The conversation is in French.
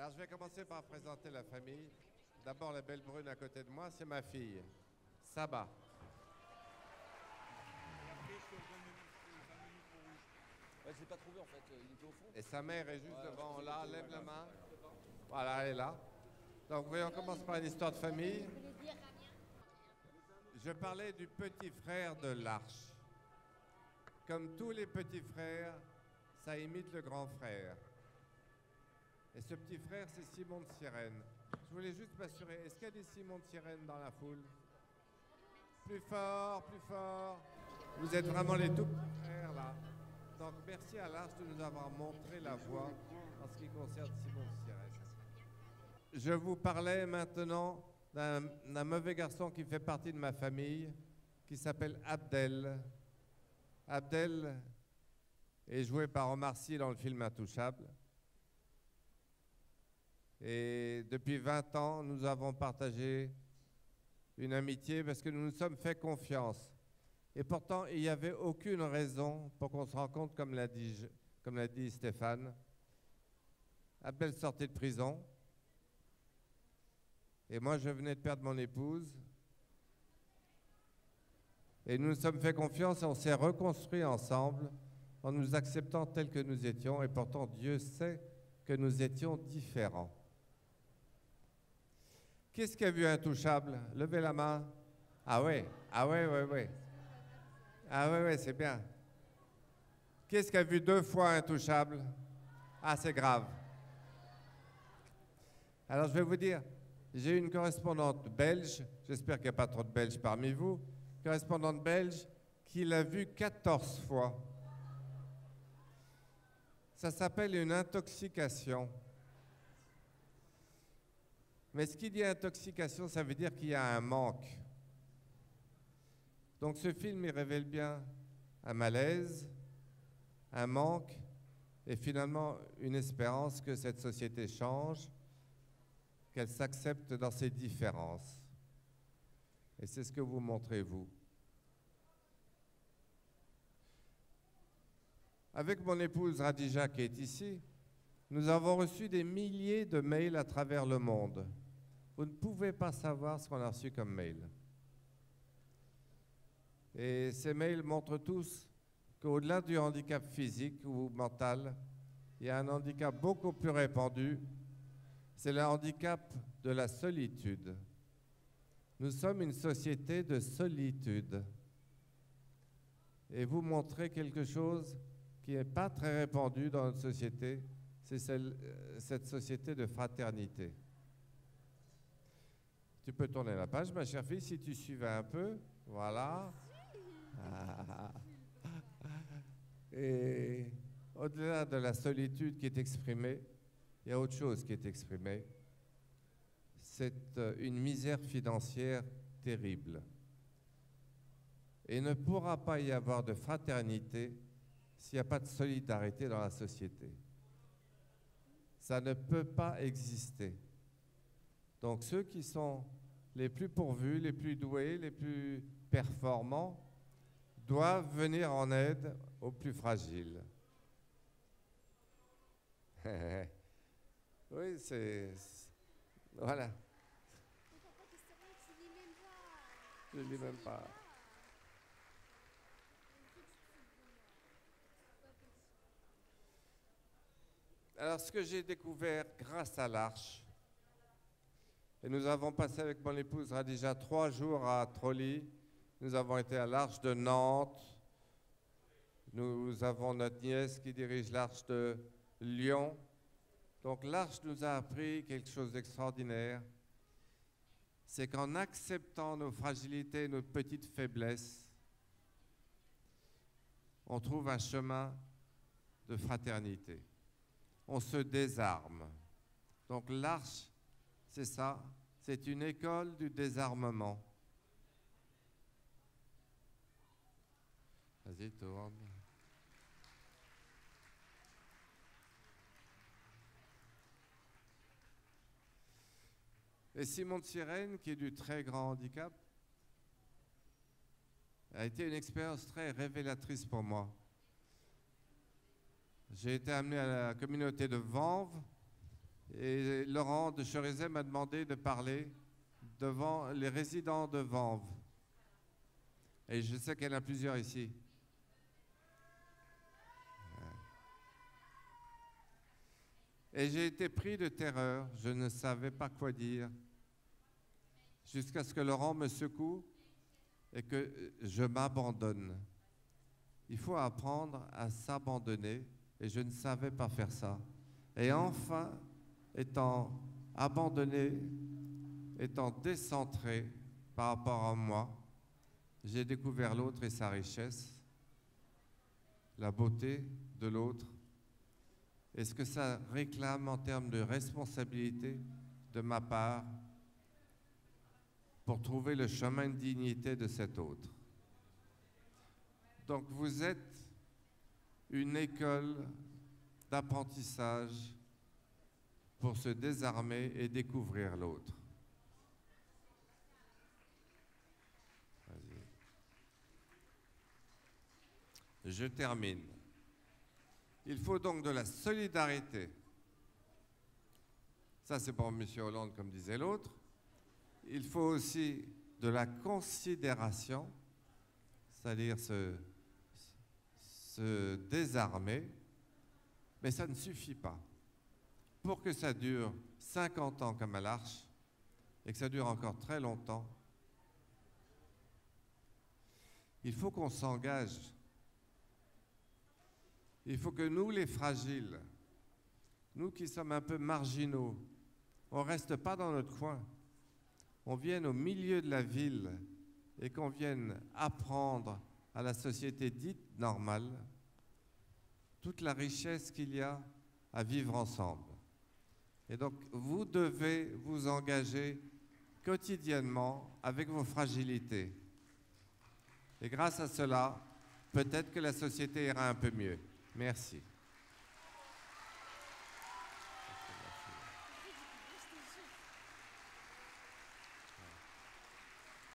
Alors, je vais commencer par présenter la famille. D'abord, la belle brune à côté de moi, c'est ma fille, Saba. Ouais, je l'ai pas trouvé en fait, il était au fond. Et sa mère est juste Ouais, devant, ouais, là, lève la main. Voilà, elle est là. Donc, voyons, on commence par une histoire de famille. Je parlais du petit frère de l'Arche. Comme tous les petits frères, ça imite le grand frère. Et ce petit frère, c'est Simon de Cyrène. Je voulais juste m'assurer, est-ce qu'il y a des Simon de Cyrène dans la foule? Plus fort, plus fort. Vous êtes vraiment les tout petits frères, là. Donc, merci à l'Arche de nous avoir montré la voie en ce qui concerne Simon de Cyrène. Je vous parlais maintenant d'un mauvais garçon qui fait partie de ma famille, qui s'appelle Abdel. Abdel est joué par Omar Sy dans le film Intouchable. Et depuis 20 ans, nous avons partagé une amitié parce que nous nous sommes fait confiance. Et pourtant, il n'y avait aucune raison pour qu'on se rencontre, comme l'a dit Stéphane. Abdel sortait de prison. Et moi, je venais de perdre mon épouse. Et nous nous sommes fait confiance et on s'est reconstruit ensemble en nous acceptant tels que nous étions. Et pourtant, Dieu sait que nous étions différents. Qu'est-ce qui a vu Intouchable? Levez la main. Ah ouais, ah ouais, ouais, ouais. Ah ouais, ouais, c'est bien. Qu'est-ce qui a vu 2 fois Intouchable? Ah, c'est grave. Alors, je vais vous dire, j'ai une correspondante belge, j'espère qu'il n'y a pas trop de Belges parmi vous, correspondante belge qui l'a vu 14 fois. Ça s'appelle une intoxication. Mais ce qui dit intoxication, ça veut dire qu'il y a un manque. Donc ce film, il révèle bien un malaise, un manque, et finalement une espérance que cette société change, qu'elle s'accepte dans ses différences. Et c'est ce que vous montrez, vous. Avec mon épouse Radija, qui est ici, nous avons reçu des milliers de mails à travers le monde. Vous ne pouvez pas savoir ce qu'on a reçu comme mail. Et ces mails montrent tous qu'au-delà du handicap physique ou mental, il y a un handicap beaucoup plus répandu, c'est le handicap de la solitude. Nous sommes une société de solitude. Et vous montrez quelque chose qui n'est pas très répandu dans notre société, c'est cette société de fraternité. Tu peux tourner la page, ma chère fille, si tu suivais un peu. Voilà. Ah. Et au-delà de la solitude qui est exprimée, il y a autre chose qui est exprimée. C'est une misère financière terrible. Et il ne pourra pas y avoir de fraternité s'il n'y a pas de solidarité dans la société. Ça ne peut pas exister. Donc ceux qui sont les plus pourvus, les plus doués, les plus performants, doivent venir en aide aux plus fragiles. Oui, c'est... Voilà. Je ne lis même pas. Alors, ce que j'ai découvert grâce à l'Arche, et nous avons passé avec mon épouse Radija 3 jours à Trolly, nous avons été à l'Arche de Nantes, nous avons notre nièce qui dirige l'Arche de Lyon. Donc l'Arche nous a appris quelque chose d'extraordinaire, c'est qu'en acceptant nos fragilités, nos petites faiblesses, on trouve un chemin de fraternité. On se désarme. Donc l'Arche, c'est ça, c'est une école du désarmement. Vas-y, tourne. Et Simon de Cyrène, qui est du très grand handicap, a été une expérience très révélatrice pour moi. J'ai été amené à la communauté de Vanves, Et Laurent de Cherizet m'a demandé de parler devant les résidents de Vanves. Et je sais qu'il y en a plusieurs ici. Et j'ai été pris de terreur, je ne savais pas quoi dire, jusqu'à ce que Laurent me secoue et que je m'abandonne. Il faut apprendre à s'abandonner et je ne savais pas faire ça. Et enfin, étant abandonné, étant décentré par rapport à moi, j'ai découvert l'autre et sa richesse, la beauté de l'autre, et ce que ça réclame en termes de responsabilité de ma part pour trouver le chemin de dignité de cet autre. Donc vous êtes une école d'apprentissage pour se désarmer et découvrir l'autre. Je termine. Il faut donc de la solidarité. Ça, c'est pour M. Hollande, comme disait l'autre. Il faut aussi de la considération, c'est-à-dire se désarmer, mais ça ne suffit pas. Pour que ça dure 50 ans comme à l'Arche, et que ça dure encore très longtemps, il faut qu'on s'engage. Il faut que nous, les fragiles, nous qui sommes un peu marginaux, on ne reste pas dans notre coin. On vienne au milieu de la ville et qu'on vienne apprendre à la société dite normale toute la richesse qu'il y a à vivre ensemble. Et donc, vous devez vous engager quotidiennement avec vos fragilités. Et grâce à cela, peut-être que la société ira un peu mieux. Merci.